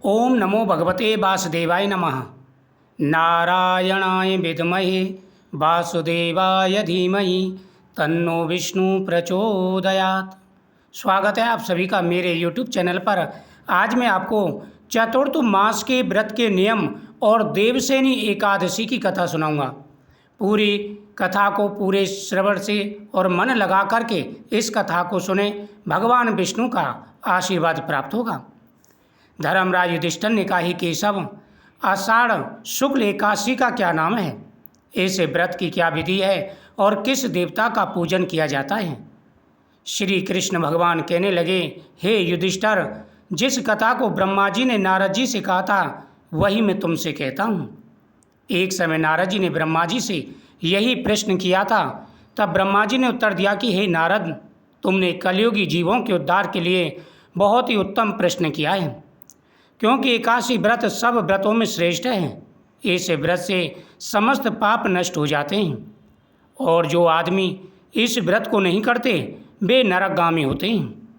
ओम नमो भगवते वासुदेवाय नमः। नारायणाय विद्महे वासुदेवाय धीमहि तन्नो विष्णु प्रचोदयात्। स्वागत है आप सभी का मेरे YouTube चैनल पर। आज मैं आपको चतुर्थ मास के व्रत के नियम और देवसेनी एकादशी की कथा सुनाऊंगा। पूरी कथा को पूरे श्रवण से और मन लगा करके इस कथा को सुने, भगवान विष्णु का आशीर्वाद प्राप्त होगा। धर्मराज युधिष्ठिर ने कहा, ही केशव, आषाढ़ शुक्ल एकादशी का क्या नाम है? इस व्रत की क्या विधि है और किस देवता का पूजन किया जाता है? श्री कृष्ण भगवान कहने लगे, हे युधिष्ठिर, जिस कथा को ब्रह्मा जी ने नारद जी से कहा था वही मैं तुमसे कहता हूँ। एक समय नारद जी ने ब्रह्मा जी से यही प्रश्न किया था। तब ब्रह्मा जी ने उत्तर दिया कि हे नारद, तुमने कलयुगी जीवों के उद्धार के लिए बहुत ही उत्तम प्रश्न किया है, क्योंकि एकादशी व्रत सब व्रतों में श्रेष्ठ है। इस व्रत से समस्त पाप नष्ट हो जाते हैं और जो आदमी इस व्रत को नहीं करते वे नरकगामी होते हैं।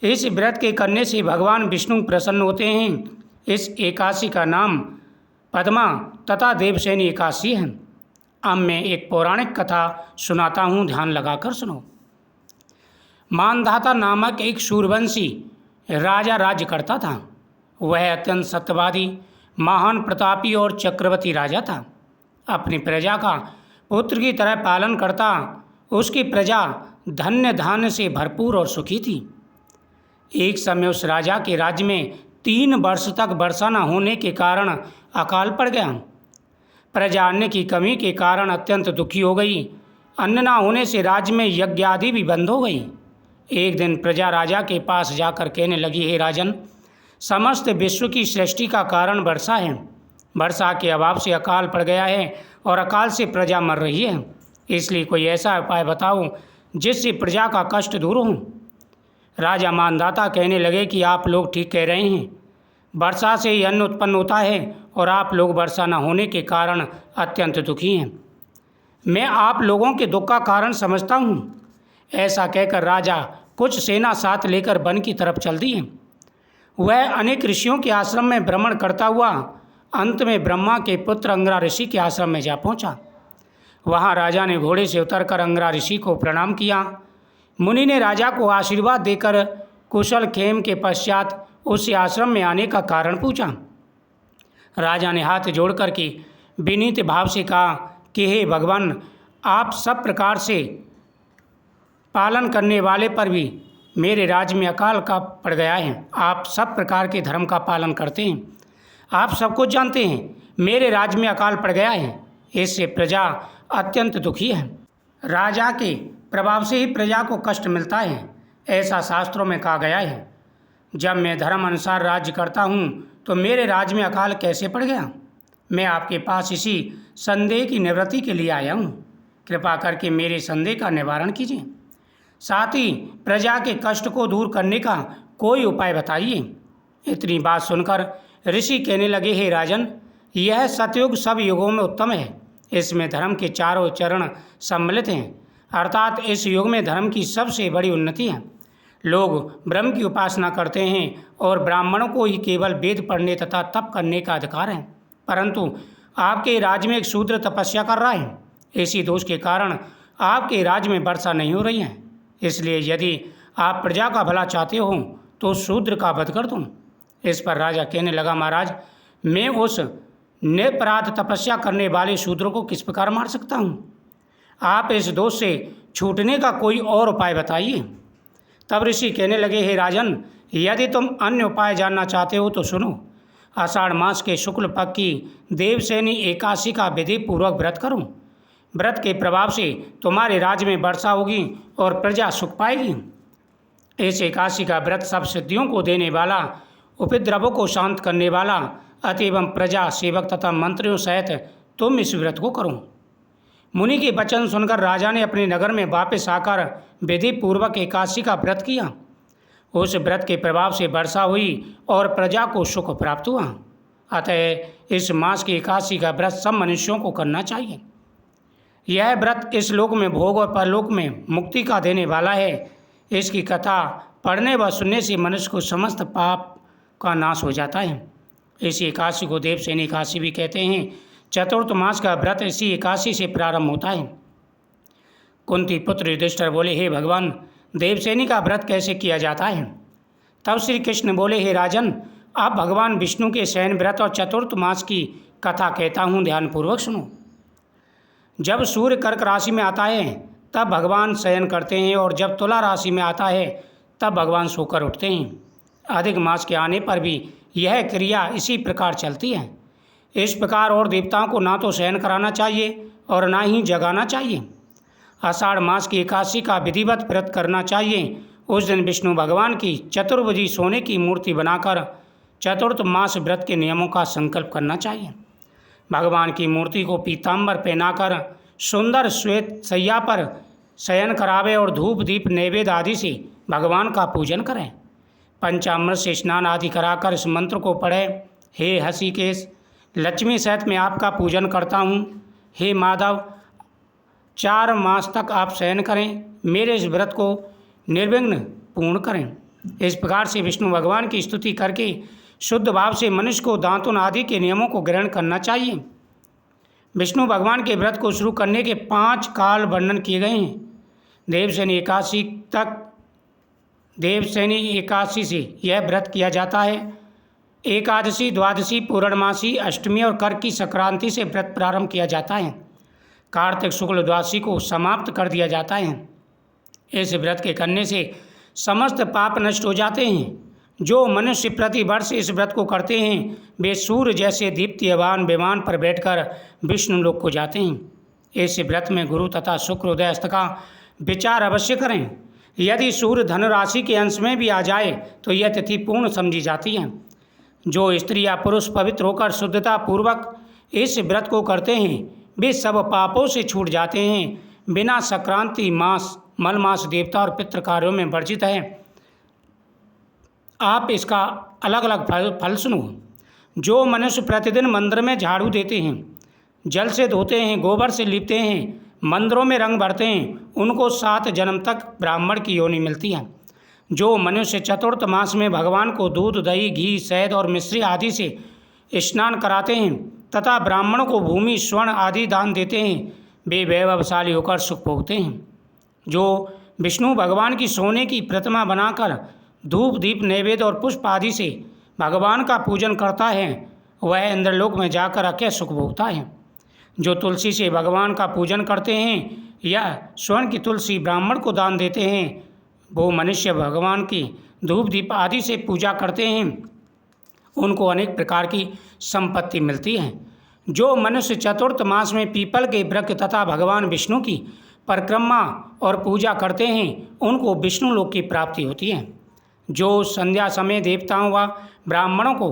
इस व्रत के करने से भगवान विष्णु प्रसन्न होते हैं। इस एकादशी का नाम पद्मा तथा देवसेनी एकादशी है। अब मैं एक पौराणिक कथा सुनाता हूँ, ध्यान लगाकर सुनो। मानधाता नामक एक सूर्यवंशी राजा राज्य करता था। वह अत्यंत सत्यवादी, महान प्रतापी और चक्रवर्ती राजा था। अपनी प्रजा का पुत्र की तरह पालन करता। उसकी प्रजा धन्य धान्य से भरपूर और सुखी थी। एक समय उस राजा के राज्य में 3 वर्ष तक वर्षा न होने के कारण अकाल पड़ गया। प्रजा अन्न की कमी के कारण अत्यंत दुखी हो गई। अन्न न होने से राज्य में यज्ञ आदि भी बंद हो गई। एक दिन प्रजा राजा के पास जाकर कहने लगी, हे राजन, समस्त विश्व की सृष्टि का कारण वर्षा है। वर्षा के अभाव से अकाल पड़ गया है और अकाल से प्रजा मर रही है। इसलिए कोई ऐसा उपाय बताओ जिससे प्रजा का कष्ट दूर हो। राजा मानधाता कहने लगे कि आप लोग ठीक कह रहे हैं। वर्षा से ही अन्न उत्पन्न होता है और आप लोग वर्षा न होने के कारण अत्यंत दुखी हैं। मैं आप लोगों के दुख का कारण समझता हूँ। ऐसा कहकर राजा कुछ सेना साथ लेकर वन की तरफ चल दिए। वह अनेक ऋषियों के आश्रम में भ्रमण करता हुआ अंत में ब्रह्मा के पुत्र अंगरा ऋषि के आश्रम में जा पहुंचा। वहां राजा ने घोड़े से उतरकर अंगरा ऋषि को प्रणाम किया। मुनि ने राजा को आशीर्वाद देकर कुशल क्षेम के पश्चात उससे आश्रम में आने का कारण पूछा। राजा ने हाथ जोड़कर के विनीत भाव से कहा कि हे भगवान, आप सब प्रकार से पालन करने वाले पर भी मेरे राज्य में अकाल का पड़ गया है। आप सब प्रकार के धर्म का पालन करते हैं, आप सब कुछ जानते हैं। मेरे राज्य में अकाल पड़ गया है, इससे प्रजा अत्यंत दुखी है। राजा के प्रभाव से ही प्रजा को कष्ट मिलता है, ऐसा शास्त्रों में कहा गया है। जब मैं धर्म अनुसार राज्य करता हूँ तो मेरे राज्य में अकाल कैसे पड़ गया? मैं आपके पास इसी संदेह की निवृत्ति के लिए आया हूँ। कृपा करके मेरे संदेह का निवारण कीजिए, साथ ही प्रजा के कष्ट को दूर करने का कोई उपाय बताइए। इतनी बात सुनकर ऋषि कहने लगे, हे राजन, यह सतयुग सब युगों में उत्तम है। इसमें धर्म के चारों चरण सम्मिलित हैं, अर्थात इस युग में धर्म की सबसे बड़ी उन्नति है। लोग ब्रह्म की उपासना करते हैं और ब्राह्मणों को ही केवल वेद पढ़ने तथा तप करने का अधिकार है। परंतु आपके राज्य में एक शूद्र तपस्या कर रहा है। इसी दोष के कारण आपके राज्य में वर्षा नहीं हो रही है। इसलिए यदि आप प्रजा का भला चाहते हो तो शूद्र का वध कर दो। इस पर राजा कहने लगा, महाराज, मैं उस निरपराध तपस्या करने वाले शूद्र को किस प्रकार मार सकता हूँ? आप इस दोष से छूटने का कोई और उपाय बताइए। तब ऋषि कहने लगे, हे राजन, यदि तुम अन्य उपाय जानना चाहते हो तो सुनो। आषाढ़ मास के शुक्ल पक्ष की देवसेनी एकादशी का विधि पूर्वक व्रत करो। व्रत के प्रभाव से तुम्हारे राज्य में वर्षा होगी और प्रजा सुख पाएगी। इस एकादशी का व्रत सब सिद्धियों को देने वाला, उपद्रवों को शांत करने वाला, अतएव प्रजा सेवक तथा मंत्रियों सहित तुम इस व्रत को करो। मुनि के वचन सुनकर राजा ने अपने नगर में वापस आकर विधि पूर्वक एकादशी का व्रत किया। उस व्रत के प्रभाव से वर्षा हुई और प्रजा को सुख प्राप्त हुआ। अतः इस मास की एकादशी का व्रत सब मनुष्यों को करना चाहिए। यह व्रत इस लोक में भोग और परलोक में मुक्ति का देने वाला है। इसकी कथा पढ़ने व सुनने से मनुष्य को समस्त पाप का नाश हो जाता है। इस एकादशी को देवसेनी एकादशी भी कहते हैं। चतुर्थ मास का व्रत इसी एकादशी से प्रारंभ होता है। कुंती पुत्र युधिष्ठिर बोले, हे भगवान, देवसेनी का व्रत कैसे किया जाता है? तब श्री कृष्ण बोले, हे राजन, अब भगवान विष्णु के शयन व्रत और चतुर्थ मास की कथा कहता हूँ, ध्यानपूर्वक सुनो। जब सूर्य कर्क राशि में आता है तब भगवान शयन करते हैं, और जब तुला राशि में आता है तब भगवान सोकर उठते हैं। अधिक मास के आने पर भी यह क्रिया इसी प्रकार चलती है। इस प्रकार और देवताओं को ना तो शयन कराना चाहिए और ना ही जगाना चाहिए। आषाढ़ मास की एकादशी का विधिवत व्रत करना चाहिए। उस दिन विष्णु भगवान की चतुर्भुजी सोने की मूर्ति बनाकर चतुर्थ मास व्रत के नियमों का संकल्प करना चाहिए। भगवान की मूर्ति को पीताम्बर पहनाकर सुंदर श्वेत शैया पर शयन करावे और धूप दीप नैवेद्य आदि से भगवान का पूजन करें। पंचामृत से स्नान आदि कराकर इस मंत्र को पढ़ें। हे हसीकेश, लक्ष्मी सहित मैं आपका पूजन करता हूँ। हे माधव, 4 मास तक आप शयन करें, मेरे इस व्रत को निर्विघ्न पूर्ण करें। इस प्रकार से विष्णु भगवान की स्तुति करके शुद्ध भाव से मनुष्य को दांतुन आदि के नियमों को ग्रहण करना चाहिए। विष्णु भगवान के व्रत को शुरू करने के 5 काल वर्णन किए गए हैं। देवसेनी एकादशी से यह व्रत किया जाता है। एकादशी, द्वादशी, पूर्णमासी, अष्टमी और कर्क की संक्रांति से व्रत प्रारंभ किया जाता है। कार्तिक शुक्ल द्वादशी को समाप्त कर दिया जाता है। इस व्रत के करने से समस्त पाप नष्ट हो जाते हैं। जो मनुष्य प्रति वर्ष इस व्रत को करते हैं वे सूर्य जैसे दीप्तियमान विमान पर बैठकर विष्णु लोक को जाते हैं। इस व्रत में गुरु तथा शुक्र उदय अस्त का विचार अवश्य करें। यदि सूर्य धन राशि के अंश में भी आ जाए तो यह तिथि पूर्ण समझी जाती है। जो स्त्री या पुरुष पवित्र होकर शुद्धता पूर्वक इस व्रत को करते हैं वे सब पापों से छूट जाते हैं। बिना संक्रांति मास, मल मास देवता और पितृ कार्यों में वर्जित है। आप इसका अलग अलग फल सुनो। जो मनुष्य प्रतिदिन मंदिर में झाड़ू देते हैं, जल से धोते हैं, गोबर से लीपते हैं, मंदिरों में रंग भरते हैं, उनको 7 जन्म तक ब्राह्मण की योनि मिलती है। जो मनुष्य चतुर्थ मास में भगवान को दूध, दही, घी, शहद और मिश्री आदि से स्नान कराते हैं तथा ब्राह्मणों को भूमि, स्वर्ण आदि दान देते हैं वे वैभवशाली होकर सुख भोगते हैं। जो विष्णु भगवान की सोने की प्रतिमा बनाकर धूप दीप नैवेद्य और पुष्प आदि से भगवान का पूजन करता है वह इंद्रलोक में जाकर अक्षय सुख भोगता है। जो तुलसी से भगवान का पूजन करते हैं या स्वर्ण की तुलसी ब्राह्मण को दान देते हैं वो मनुष्य भगवान की धूप दीप आदि से पूजा करते हैं, उनको अनेक प्रकार की संपत्ति मिलती है। जो मनुष्य चतुर्थ मास में पीपल के वृक्ष तथा भगवान विष्णु की परिक्रमा और पूजा करते हैं उनको विष्णु लोक की प्राप्ति होती है। जो संध्या समय देवताओं व ब्राह्मणों को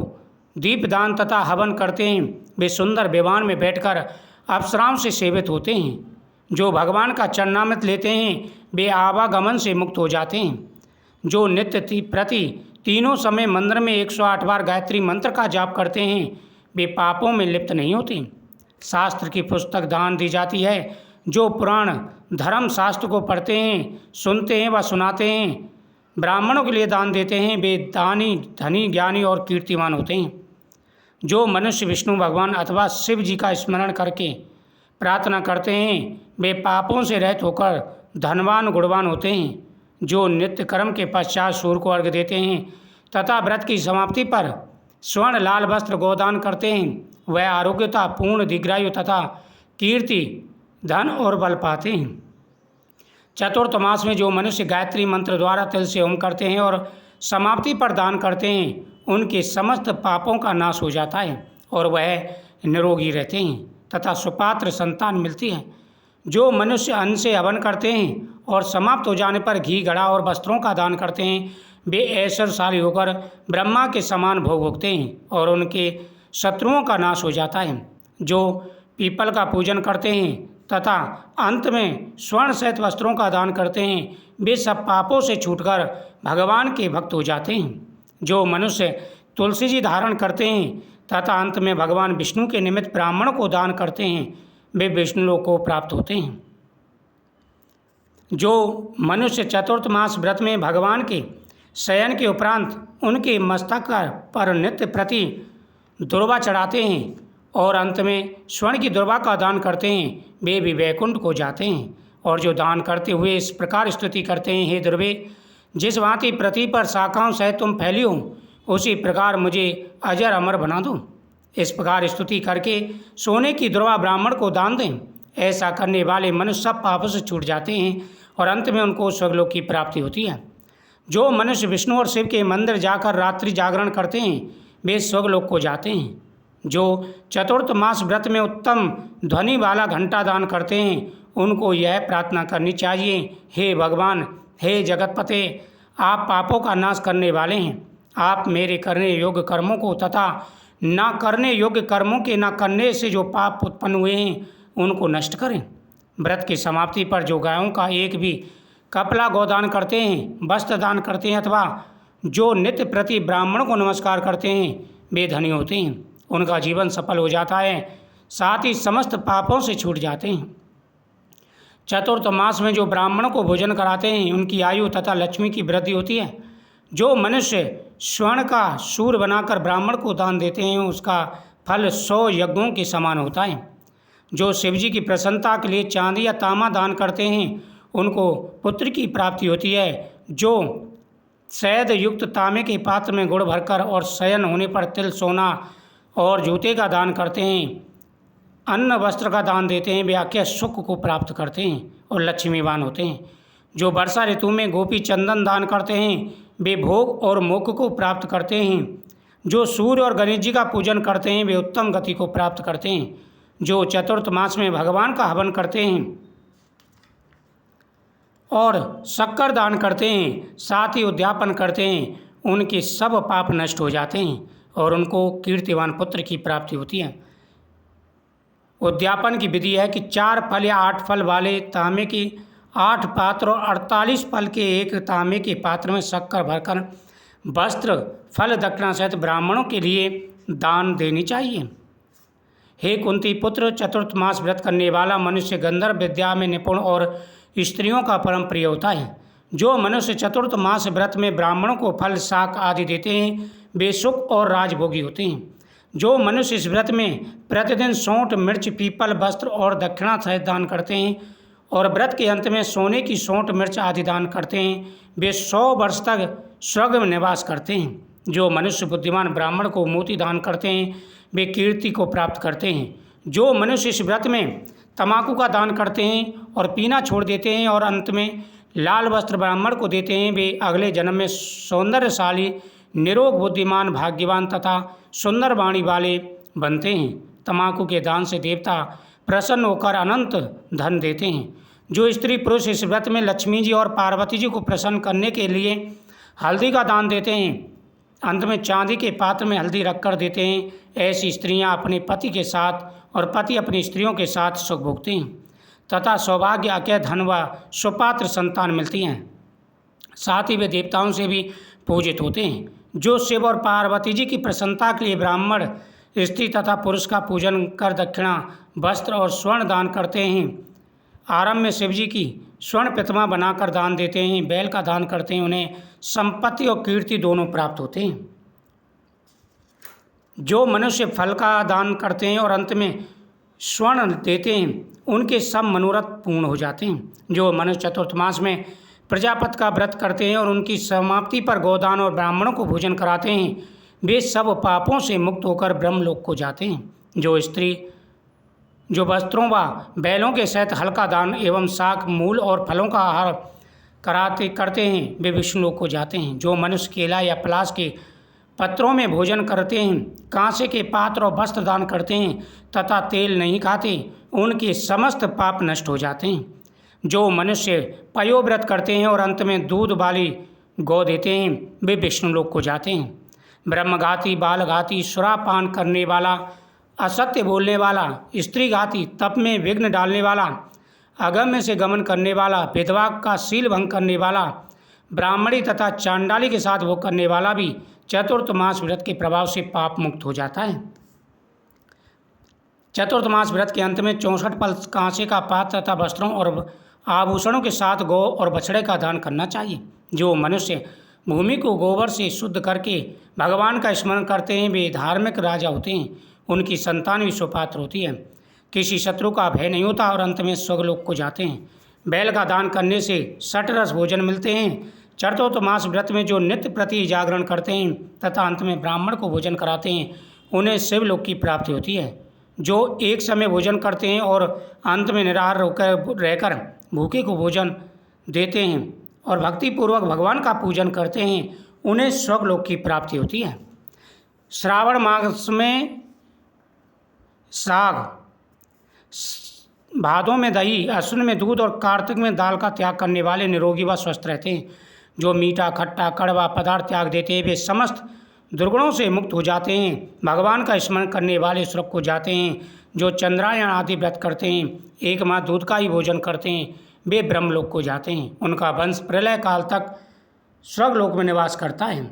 दीपदान तथा हवन करते हैं वे सुंदर विमान में बैठकर अप्सराओं से सेवित होते हैं। जो भगवान का चरणामृत लेते हैं वे आवागमन से मुक्त हो जाते हैं। जो नित्य प्रति तीनों समय मंदिर में 108 बार गायत्री मंत्र का जाप करते हैं वे पापों में लिप्त नहीं होते। शास्त्र की पुस्तक दान दी जाती है। जो पुराण धर्म शास्त्र को पढ़ते हैं, सुनते हैं व सुनाते हैं, ब्राह्मणों के लिए दान देते हैं वे दानी, धनी, ज्ञानी और कीर्तिमान होते हैं। जो मनुष्य विष्णु भगवान अथवा शिव जी का स्मरण करके प्रार्थना करते हैं वे पापों से रहित होकर धनवान गुणवान होते हैं। जो नित्य कर्म के पश्चात सूर्य को अर्घ्य देते हैं तथा व्रत की समाप्ति पर स्वर्ण लाल वस्त्र गोदान करते हैं वह आरोग्यता, पूर्ण दीर्घायु तथा कीर्ति, धन और बल पाते हैं। चतुर्थ मास में जो मनुष्य गायत्री मंत्र द्वारा तिल से होम करते हैं और समाप्ति पर दान करते हैं उनके समस्त पापों का नाश हो जाता है और वह निरोगी रहते हैं तथा सुपात्र संतान मिलती है। जो मनुष्य अन्न से हवन करते हैं और समाप्त हो जाने पर घी, घड़ा और वस्त्रों का दान करते हैं वे ऐश्वर्यशाली होकर ब्रह्मा के समान भोग भोगते हैं और उनके शत्रुओं का नाश हो जाता है। जो पीपल का पूजन करते हैं तथा अंत में स्वर्ण सहित वस्त्रों का दान करते हैं वे सब पापों से छूटकर भगवान के भक्त हो जाते हैं। जो मनुष्य तुलसी जी धारण करते हैं तथा अंत में भगवान विष्णु के निमित्त ब्राह्मणों को दान करते हैं वे विष्णु लोक को प्राप्त होते हैं। जो मनुष्य चतुर्थ मास व्रत में भगवान के शयन के उपरांत उनके मस्तक पर नित्य प्रति दुर्वा चढ़ाते हैं और अंत में स्वर्ण की दुर्वा का दान करते हैं, वे भी वैकुंठ को जाते हैं। और जो दान करते हुए इस प्रकार स्तुति करते हैं, हे दुर्वे, जिस भांति पृथ्वी पर शाखाओं सहित तुम फैली हो, उसी प्रकार मुझे अजर अमर बना दो। इस प्रकार स्तुति करके सोने की दुर्वा ब्राह्मण को दान दें। ऐसा करने वाले मनुष्य सब पापों से छूट जाते हैं और अंत में उनको स्वर्गलोक की प्राप्ति होती है। जो मनुष्य विष्णु और शिव के मंदिर जाकर रात्रि जागरण करते हैं, वे स्वर्गलोक को जाते हैं। जो चतुर्थ मास व्रत में उत्तम ध्वनि वाला घंटा दान करते हैं, उनको यह प्रार्थना करनी चाहिए, हे भगवान, हे जगतपते, आप पापों का नाश करने वाले हैं। आप मेरे करने योग्य कर्मों को तथा ना करने योग्य कर्मों के ना करने से जो पाप उत्पन्न हुए हैं, उनको नष्ट करें। व्रत की समाप्ति पर जो गायों का एक भी कपला गोदान करते हैं, वस्त्र दान करते हैं अथवा जो नित्य प्रति ब्राह्मण को नमस्कार करते हैं, वे धनी होते हैं। उनका जीवन सफल हो जाता है, साथ ही समस्त पापों से छूट जाते हैं। चतुर्थ मास में जो ब्राह्मणों को भोजन कराते हैं, उनकी आयु तथा लक्ष्मी की वृद्धि होती है। जो मनुष्य स्वर्ण का सूर बनाकर ब्राह्मण को दान देते हैं, उसका फल 100 यज्ञों के समान होता है। जो शिवजी की प्रसन्नता के लिए चांदी या तांबा दान करते हैं, उनको पुत्र की प्राप्ति होती है। जो शहद युक्त तांबे के पात्र में गुड़ भरकर और शयन होने पर तिल, सोना और जूते का दान करते हैं, अन्न वस्त्र का दान देते हैं, वे आख्या सुख को प्राप्त करते हैं और लक्ष्मीवान होते हैं। जो वर्षा ऋतु में गोपी चंदन दान करते हैं, वे भोग और मोक्ष को प्राप्त करते हैं। जो सूर्य और गणेश जी का पूजन करते हैं, वे उत्तम गति को प्राप्त करते हैं। जो चतुर्थ मास में भगवान का हवन करते हैं और शक्कर दान करते हैं, साथ ही उद्यापन करते हैं, उनके सब पाप नष्ट हो जाते हैं और उनको कीर्तिवान पुत्र की प्राप्ति होती है। उद्यापन की विधि है कि 4 फल या 8 फल वाले तांबे के 8 पात्र और 48 फल के एक तांबे के पात्र में शक्कर भरकर वस्त्र, फल, दक्षिणा सहित ब्राह्मणों के लिए दान देनी चाहिए। हे कुंती पुत्र, चतुर्थ मास व्रत करने वाला मनुष्य गंधर्व विद्या में निपुण और स्त्रियों का परम प्रिय होता है। जो मनुष्य चतुर्थ मास व्रत में ब्राह्मणों को फल, शाक आदि देते हैं, वे सुख और राजभोगी होते हैं। जो मनुष्य इस व्रत में प्रतिदिन सौंठ, मिर्च, पीपल, वस्त्र और दक्षिणा सहित दान करते हैं और व्रत के अंत में सोने की सौंठ, मिर्च आदि दान करते हैं, वे 100 वर्ष तक स्वर्ग में निवास करते हैं। जो मनुष्य बुद्धिमान ब्राह्मण को मोती दान करते हैं, वे कीर्ति को प्राप्त करते हैं। जो मनुष्य इस व्रत में तम्बाकू का दान करते हैं और पीना छोड़ देते हैं और अंत में लाल वस्त्र ब्राह्मण को देते हैं, वे अगले जन्म में सौंदर्यशाली, निरोग, बुद्धिमान, भाग्यवान तथा सुंदर वाणी वाले बनते हैं। तम्बाकू के दान से देवता प्रसन्न होकर अनंत धन देते हैं। जो स्त्री पुरुष इस व्रत में लक्ष्मी जी और पार्वती जी को प्रसन्न करने के लिए हल्दी का दान देते हैं, अंत में चांदी के पात्र में हल्दी रखकर देते हैं, ऐसी स्त्रियां अपने पति के साथ और पति अपनी स्त्रियों के साथ सुख भोगते हैं तथा सौभाग्य, अक्षय धन व सुपात्र संतान मिलती हैं। साथ ही वे देवताओं से भी पूजित होते हैं। जो शिव और पार्वती जी की प्रसन्नता के लिए ब्राह्मण, स्त्री तथा पुरुष का पूजन कर दक्षिणा, वस्त्र और स्वर्ण दान करते हैं, आरंभ में शिव जी की स्वर्ण प्रतिमा बनाकर दान देते हैं, बैल का दान करते हैं, उन्हें संपत्ति और कीर्ति दोनों प्राप्त होते हैं। जो मनुष्य फल का दान करते हैं और अंत में स्वर्ण देते हैं, उनके सब मनोरथ पूर्ण हो जाते हैं। जो मनुष्य चतुर्थ मास में प्रजापति का व्रत करते हैं और उनकी समाप्ति पर गोदान और ब्राह्मणों को भोजन कराते हैं, वे सब पापों से मुक्त होकर ब्रह्मलोक को जाते हैं। जो स्त्री जो वस्त्रों व बैलों के सहित हल्का दान एवं शाक, मूल और फलों का आहार करते हैं, वे विष्णुलोक को जाते हैं। जो मनुष्य केला या पलाश के पत्रों में भोजन करते हैं, कांसे के पात्र और वस्त्र दान करते हैं तथा तेल नहीं खाते, उनके समस्त पाप नष्ट हो जाते हैं। जो मनुष्य पयोव्रत करते हैं और अंत में दूध वाली गौ देते हैं, वे विष्णुलोक को जाते हैं। ब्रह्मघाती, बालघाती, सुरापान करने वाला, असत्य बोलने वाला, स्त्रीघाती, तप में विघ्न डालने वाला, अगम्य से गमन करने वाला, विधवा का शील भंग करने वाला, ब्राह्मणी तथा चांडाली के साथ वो करने वाला भी चतुर्थ मास व्रत के प्रभाव से पाप मुक्त हो जाता है। चतुर्थ मास व्रत के अंत में 64 फल, कांसे का पात्र तथा वस्त्रों और आभूषणों के साथ गौ और बछड़े का दान करना चाहिए। जो मनुष्य भूमि को गोबर से शुद्ध करके भगवान का स्मरण करते हैं वे धार्मिक राजा होते हैं। उनकी संतान भी सुपात्र होती है। किसी शत्रु का भय नहीं होता और अंत में स्वर्गलोक को जाते हैं। बैल का दान करने से षटरस भोजन मिलते हैं। चतुर्थमास व्रत में जो नित्य प्रति जागरण करते हैं तथा अंत में ब्राह्मण को भोजन कराते हैं उन्हें शिवलोक की प्राप्ति होती है। जो एक समय भोजन करते हैं और अंत में निराहार रहकर भूखे को भोजन देते हैं और भक्तिपूर्वक भगवान का पूजन करते हैं उन्हें स्वर्गलोक की प्राप्ति होती है। श्रावण मास में साग, भादों में दही, अश्विन में दूध और कार्तिक में दाल का त्याग करने वाले निरोगी व स्वस्थ रहते हैं। जो मीठा, खट्टा, कड़वा पदार्थ त्याग देते हैं वे समस्त दुर्गुणों से मुक्त हो जाते हैं। भगवान का स्मरण करने वाले स्वर्ग को जाते हैं। जो चंद्रायण आदि व्रत करते हैं, एक माह दूध का ही भोजन करते हैं, वे ब्रह्मलोक को जाते हैं। उनका वंश प्रलय काल तक स्वर्गलोक में निवास करता है।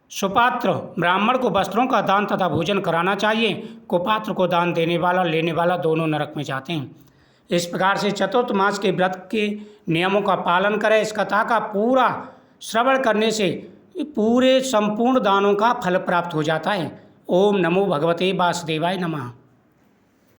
सुपात्र ब्राह्मण को वस्त्रों का दान तथा भोजन कराना चाहिए। कुपात्र को दान देने वाला लेने वाला दोनों नरक में जाते हैं। इस प्रकार से चतुर्थ मास के व्रत के नियमों का पालन करें। इस कथा का पूरा श्रवण करने से पूरे संपूर्ण दानों का फल प्राप्त हो जाता है। ओम नमो भगवते वासुदेवाय नमः।